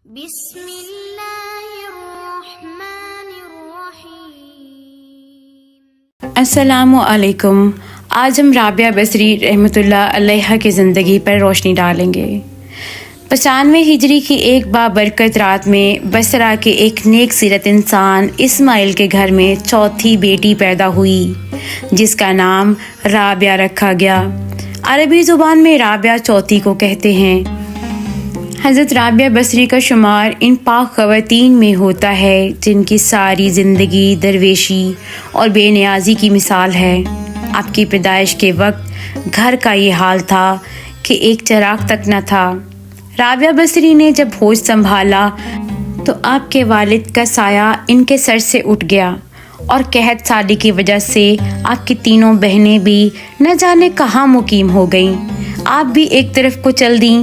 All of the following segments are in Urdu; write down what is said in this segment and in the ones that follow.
بسم اللہ الرحمن الرحیم۔ السلام علیکم۔ آج ہم رابعہ بصری رحمۃ اللہ علیہ کی زندگی پر روشنی ڈالیں گے۔ 95 ہجری کی ایک بابرکت رات میں بصرہ کے ایک نیک سیرت انسان اسماعیل کے گھر میں چوتھی بیٹی پیدا ہوئی جس کا نام رابعہ رکھا گیا۔ عربی زبان میں رابعہ چوتھی کو کہتے ہیں۔ حضرت رابعہ بصری کا شمار ان پاک خواتین میں ہوتا ہے جن کی ساری زندگی درویشی اور بے نیازی کی مثال ہے۔ آپ کی پیدائش کے وقت گھر کا یہ حال تھا کہ ایک چراغ تک نہ تھا۔ رابعہ بصری نے جب ہوش سنبھالا تو آپ کے والد کا سایہ ان کے سر سے اٹھ گیا اور قحط سالی کی وجہ سے آپ کی تینوں بہنیں بھی نہ جانے کہاں مقیم ہو گئیں۔ آپ بھی ایک طرف کو چل دیں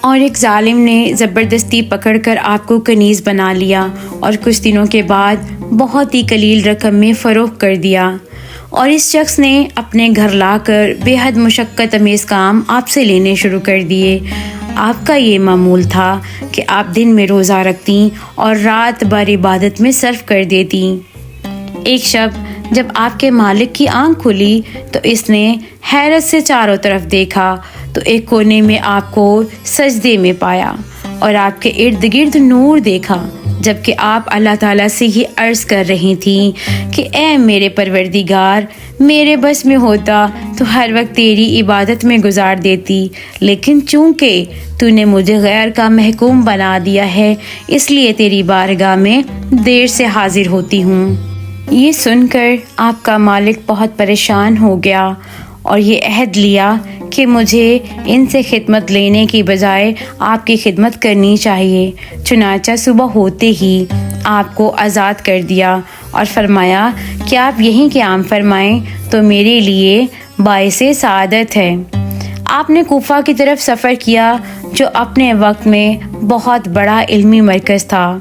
اور ایک ظالم نے زبردستی پکڑ کر آپ کو کنیز بنا لیا اور کچھ دنوں کے بعد بہت ہی قلیل رقم میں فروخت کر دیا، اور اس شخص نے اپنے گھر لا کر بے حد مشقت امیز کام آپ سے لینے شروع کر دیے۔ آپ کا یہ معمول تھا کہ آپ دن میں روزہ رکھتیں اور رات بھر عبادت میں صرف کر دیتیں۔ ایک شب جب آپ کے مالک کی آنکھ کھلی تو اس نے حیرت سے چاروں طرف دیکھا تو ایک کونے میں آپ کو سجدے میں پایا اور آپ کے ارد گرد نور دیکھا، جبکہ آپ اللہ تعالیٰ سے یہ عرض کر رہی تھیں کہ اے میرے پروردگار، میرے بس میں ہوتا تو ہر وقت تیری عبادت میں گزار دیتی، لیکن چونکہ تو نے مجھے غیر کا محکوم بنا دیا ہے اس لیے تیری بارگاہ میں دیر سے حاضر ہوتی ہوں۔ یہ سن کر آپ کا مالک بہت پریشان ہو گیا اور یہ عہد لیا کہ مجھے ان سے خدمت لینے کی بجائے آپ کی خدمت کرنی چاہیے۔ چنانچہ صبح ہوتے ہی آپ کو آزاد کر دیا اور فرمایا کہ آپ یہیں قیام فرمائیں تو میرے لیے باعث سعادت ہے۔ آپ نے کوفہ کی طرف سفر کیا جو اپنے وقت میں بہت بڑا علمی مرکز تھا۔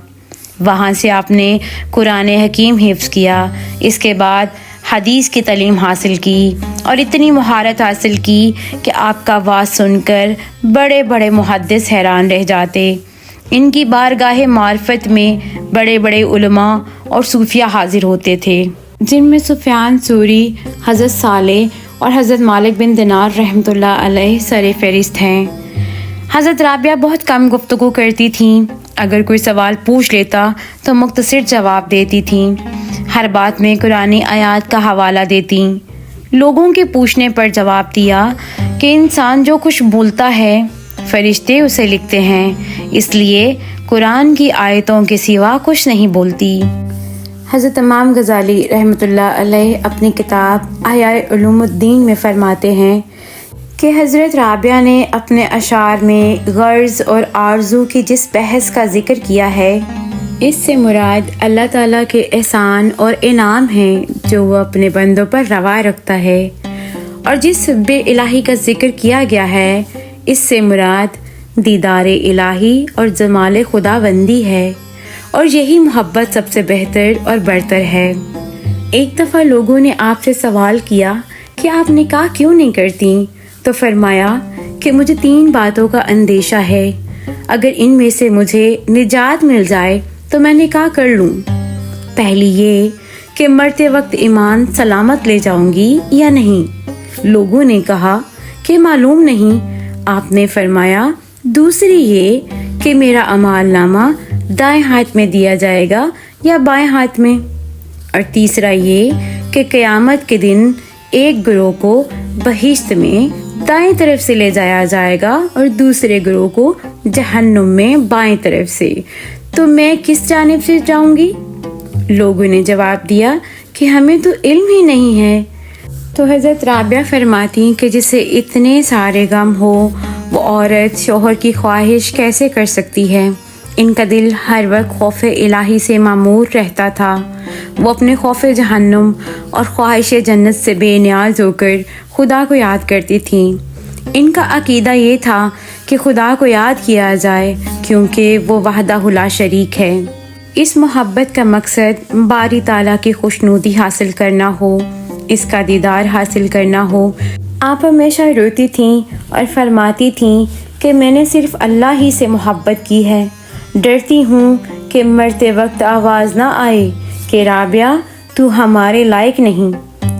وہاں سے آپ نے قرآن حکیم حفظ کیا، اس کے بعد حدیث کی تعلیم حاصل کی اور اتنی مہارت حاصل کی کہ آپ کا واعظ سن کر بڑے بڑے محدث حیران رہ جاتے۔ ان کی بارگاہ معرفت میں بڑے بڑے علماء اور صوفیہ حاضر ہوتے تھے، جن میں سفیان ثوری، حضرت صالح اور حضرت مالک بن دینار رحمۃ اللہ علیہ سر فہرست ہیں۔ حضرت رابعہ بہت کم گفتگو کرتی تھیں، اگر کوئی سوال پوچھ لیتا تو مختصر جواب دیتی تھیں، ہر بات میں قرآن آیات کا حوالہ دیتی۔ لوگوں کے پوچھنے پر جواب دیا کہ انسان جو کچھ بولتا ہے فرشتے اسے لکھتے ہیں، اس لیے قرآن کی آیتوں کے سوا کچھ نہیں بولتی۔ حضرت امام غزالی رحمۃ اللہ علیہ اپنی کتاب احیاء علوم الدین میں فرماتے ہیں کہ حضرت رابعہ نے اپنے اشعار میں غرض اور آرزو کی جس بحث کا ذکر کیا ہے، اس سے مراد اللہ تعالیٰ کے احسان اور انعام ہیں جو وہ اپنے بندوں پر روا رکھتا ہے، اور جس حب الہی کا ذکر کیا گیا ہے اس سے مراد دیدار الہی اور جمال خدا بندی ہے، اور یہی محبت سب سے بہتر اور برتر ہے۔ ایک دفعہ لوگوں نے آپ سے سوال کیا کہ آپ نکاح کیوں نہیں کرتی، تو فرمایا کہ مجھے 3 باتوں کا اندیشہ ہے، اگر ان میں سے مجھے نجات مل جائے تو میں نکاح کر لوں۔ پہلی یہ کہ مرتے وقت ایمان سلامت لے جاؤں گی یا نہیں۔ لوگوں نے کہا کہ معلوم نہیں۔ آپ نے فرمایا دوسری یہ کہ میرا اعمال نامہ دائیں ہاتھ میں دیا جائے گا یا بائیں ہاتھ میں، اور تیسرا یہ کہ قیامت کے دن ایک گروہ کو بہشت میں دائیں طرف سے لے جایا جائے گا اور دوسرے گروہ کو جہنم میں بائیں طرف سے، تو میں کس جانب سے جاؤں گی؟ لوگوں نے جواب دیا کہ ہمیں تو علم ہی نہیں ہے۔ تو حضرت رابعہ فرماتی کہ جسے اتنے سارے غم ہو وہ عورت شوہر کی خواہش کیسے کر سکتی ہے؟ ان کا دل ہر وقت خوف الہی سے معمور رہتا تھا۔ وہ اپنے خوف جہنم اور خواہش جنت سے بے نیاز ہو کر خدا کو یاد کرتی تھیں۔ ان کا عقیدہ یہ تھا کہ خدا کو یاد کیا جائے کیونکہ وہ وحدہ لا شریک ہے۔ اس محبت کا مقصد باری تعالیٰ کی خوشنودی حاصل کرنا ہو، اس کا دیدار حاصل کرنا ہو۔ آپ ہمیشہ روتی تھیں اور فرماتی تھیں کہ میں نے صرف اللہ ہی سے محبت کی ہے، ڈرتی ہوں کہ مرتے وقت آواز نہ آئے کہ رابعہ تو ہمارے لائق نہیں۔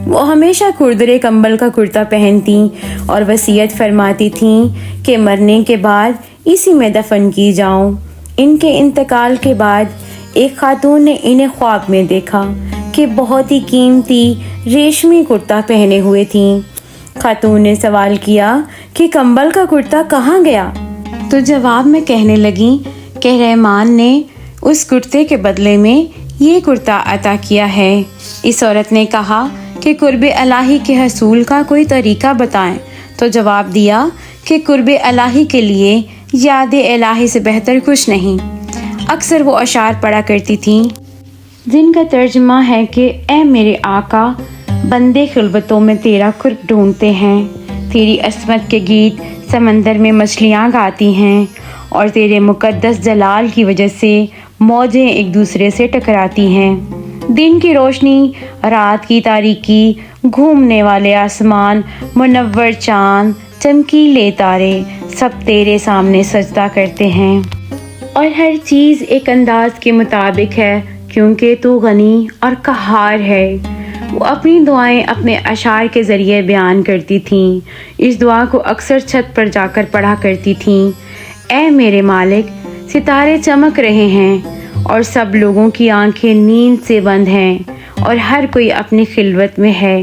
وہ ہمیشہ کھردرے کمبل کا کرتا پہنتی اور وصیت فرماتی تھیں کہ مرنے کے بعد اسی میں دفن کی جاؤں۔ ان کے انتقال کے بعد ایک خاتون نے انہیں خواب میں دیکھا کہ بہت ہی قیمتی ریشمی کرتا پہنے ہوئے تھیں۔ خاتون نے سوال کیا کہ کمبل کا کرتا کہاں گیا؟ تو جواب میں کہنے لگی کہ رحمان نے اس کرتے کے بدلے میں یہ کرتا عطا کیا ہے۔ اس عورت نے کہا کہ قرب الہی کے حصول کا کوئی طریقہ بتائیں، تو جواب دیا کہ قرب الہی کے لیے یاد الہی سے بہتر کچھ نہیں۔ اکثر وہ اشعار پڑھا کرتی تھیں جن کا ترجمہ ہے کہ اے میرے آقا، بندے خلوتوں میں تیرا قرب ڈھونڈتے ہیں، تیری عصمت کے گیت سمندر میں مچھلیاں گاتی ہیں، اور تیرے مقدس جلال کی وجہ سے موجیں ایک دوسرے سے ٹکراتی ہیں۔ دن کی روشنی، رات کی تاریکی، گھومنے والے آسمان، منور چاند، چمکیلے تارے سب تیرے سامنے سجدہ کرتے ہیں، اور ہر چیز ایک انداز کے مطابق ہے کیونکہ تو غنی اور قہار ہے۔ وہ اپنی دعائیں اپنے اشعار کے ذریعے بیان کرتی تھیں۔ اس دعا کو اکثر چھت پر جا کر پڑھا کرتی تھیں۔ اے میرے مالک، ستارے چمک رہے ہیں اور سب لوگوں کی آنکھیں نیند سے بند ہیں اور ہر کوئی اپنی خلوت میں ہے۔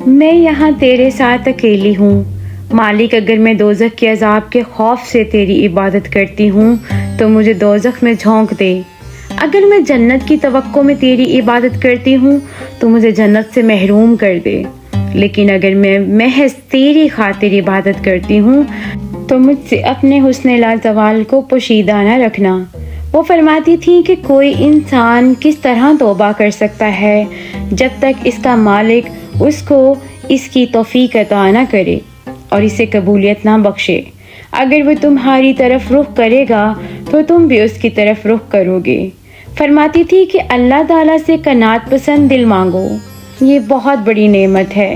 میں یہاں تیرے ساتھ اکیلی ہوں۔ مالک، اگر میں دوزخ کے عذاب کے خوف سے تیری عبادت کرتی ہوں تو مجھے دوزخ میں جھونک دے۔ اگر میں جنت کی توقع میں تیری عبادت کرتی ہوں تو مجھے جنت سے محروم کر دے۔ لیکن اگر میں محض تیری خاطر عبادت کرتی ہوں تو مجھ سے اپنے حسن لازوال کو پوشیدہ نہ رکھنا۔ وہ فرماتی تھی کہ کوئی انسان کس طرح توبہ کر سکتا ہے جب تک اس کا مالک اس کو اس کی توفیق عطا نہ کرے اور اسے قبولیت نہ بخشے۔ اگر وہ تمہاری طرف رخ کرے گا تو تم بھی اس کی طرف رخ کرو گے۔ فرماتی تھی کہ اللہ تعالیٰ سے قناعت پسند دل مانگو، یہ بہت بڑی نعمت ہے۔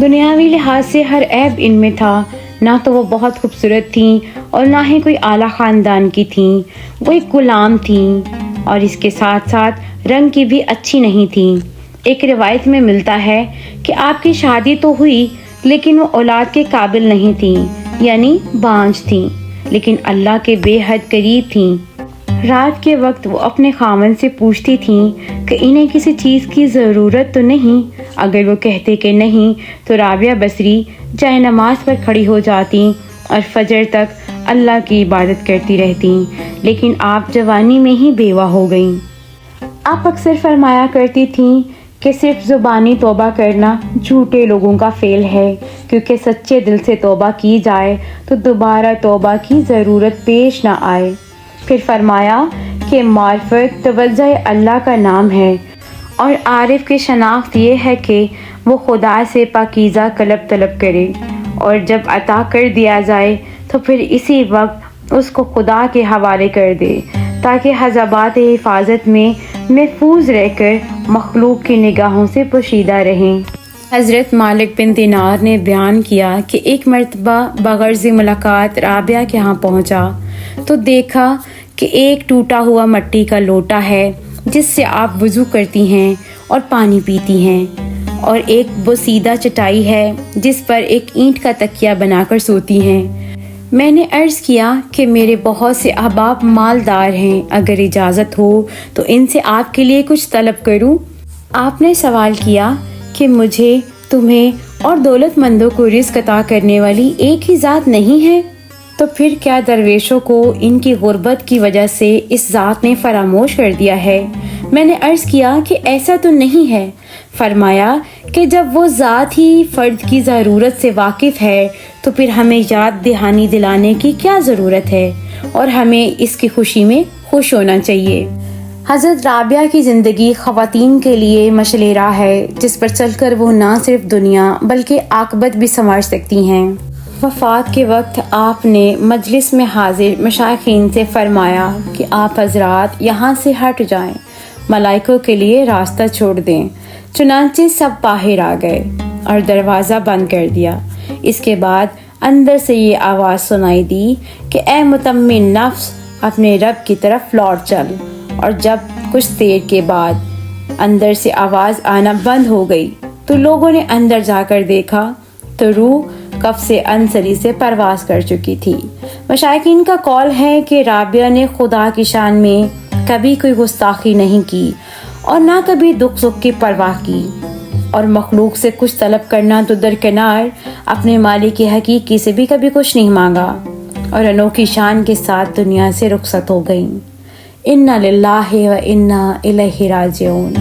دنیاوی لحاظ سے ہر عیب ان میں تھا، نہ تو وہ بہت خوبصورت تھیں اور نہ ہی کوئی اعلیٰ خاندان کی تھیں۔ وہ ایک غلام تھیں اور اس کے ساتھ ساتھ رنگ کی بھی اچھی نہیں تھیں۔ ایک روایت میں ملتا ہے کہ آپ کی شادی تو ہوئی لیکن وہ اولاد کے قابل نہیں تھیں، یعنی بانجھ تھیں، لیکن اللہ کے بے حد قریب تھیں۔ رات کے وقت وہ اپنے خاوند سے پوچھتی تھیں کہ انہیں کسی چیز کی ضرورت تو نہیں۔ اگر وہ کہتے کہ نہیں تو رابعہ بصری جائے نماز پر کھڑی ہو جاتی اور فجر تک اللہ کی عبادت کرتی رہتی، لیکن آپ جوانی میں ہی بیوہ ہو گئیں۔ آپ اکثر فرمایا کرتی تھیں کہ صرف زبانی توبہ کرنا جھوٹے لوگوں کا فعل ہے، کیونکہ سچے دل سے توبہ کی جائے تو دوبارہ توبہ کی ضرورت پیش نہ آئے۔ پھر فرمایا کہ معرفت توجہ اللہ کا نام ہے، اور عارف کی شناخت یہ ہے کہ وہ خدا سے پاکیزہ طلب کرے، اور جب عطا کر دیا جائے تو پھر اسی وقت اس کو خدا کے حوالے کر دے تاکہ حجابات حفاظت میں محفوظ رہ کر مخلوق کی نگاہوں سے پوشیدہ رہیں۔ حضرت مالک بن دینار نے بیان کیا کہ ایک مرتبہ بغرض ملاقات رابعہ کے ہاں پہنچا تو دیکھا کہ ایک ٹوٹا ہوا مٹی کا لوٹا ہے جس سے آپ وضو کرتی ہیں اور پانی پیتی ہیں، اور ایک بوسیدہ چٹائی ہے جس پر ایک اینٹ کا تکیہ بنا کر سوتی ہیں۔ میں نے عرض کیا کہ میرے بہت سے احباب مالدار ہیں، اگر اجازت ہو تو ان سے آپ کے لیے کچھ طلب کروں؟ آپ نے سوال کیا کہ مجھے، تمہیں اور دولت مندوں کو رزق عطا کرنے والی ایک ہی ذات نہیں ہے؟ تو پھر کیا درویشوں کو ان کی غربت کی وجہ سے اس ذات نے فراموش کر دیا ہے؟ میں نے عرض کیا کہ ایسا تو نہیں ہے۔ فرمایا کہ جب وہ ذات ہی فرد کی ضرورت سے واقف ہے تو پھر ہمیں یاد دہانی دلانے کی کیا ضرورت ہے، اور ہمیں اس کی خوشی میں خوش ہونا چاہیے۔ حضرت رابعہ کی زندگی خواتین کے لیے مشعل راہ ہے جس پر چل کر وہ نہ صرف دنیا بلکہ عاقبت بھی سنوار سکتی ہیں۔ وفات کے وقت آپ نے مجلس میں حاضر مشائخین سے فرمایا کہ آپ حضرات یہاں سے ہٹ جائیں، ملائکوں کے لیے راستہ چھوڑ دیں۔ چنانچہ سب باہر آ گئے اور دروازہ بند کر دیا۔ اس کے بعد اندر سے یہ آواز سنائی دی کہ اے مطمئن نفس، اپنے رب کی طرف لوٹ چل۔ اور جب کچھ دیر کے بعد اندر سے آواز آنا بند ہو گئی تو لوگوں نے اندر جا کر دیکھا تو روح کف سے انصری سے پرواز کر چکی تھی۔ مشائقین کا قول ہے کہ رابعہ نے خدا کی شان میں کبھی کوئی گستاخی نہیں کی اور نہ کبھی دکھ سکھ کی پرواہ کی، اور مخلوق سے کچھ طلب کرنا تو درکنار، اپنے مالک حقیقی سے بھی کبھی کچھ نہیں مانگا، اور انوکھی شان کے ساتھ دنیا سے رخصت ہو گئیں۔ انا للہ و انا الیہ راجعون۔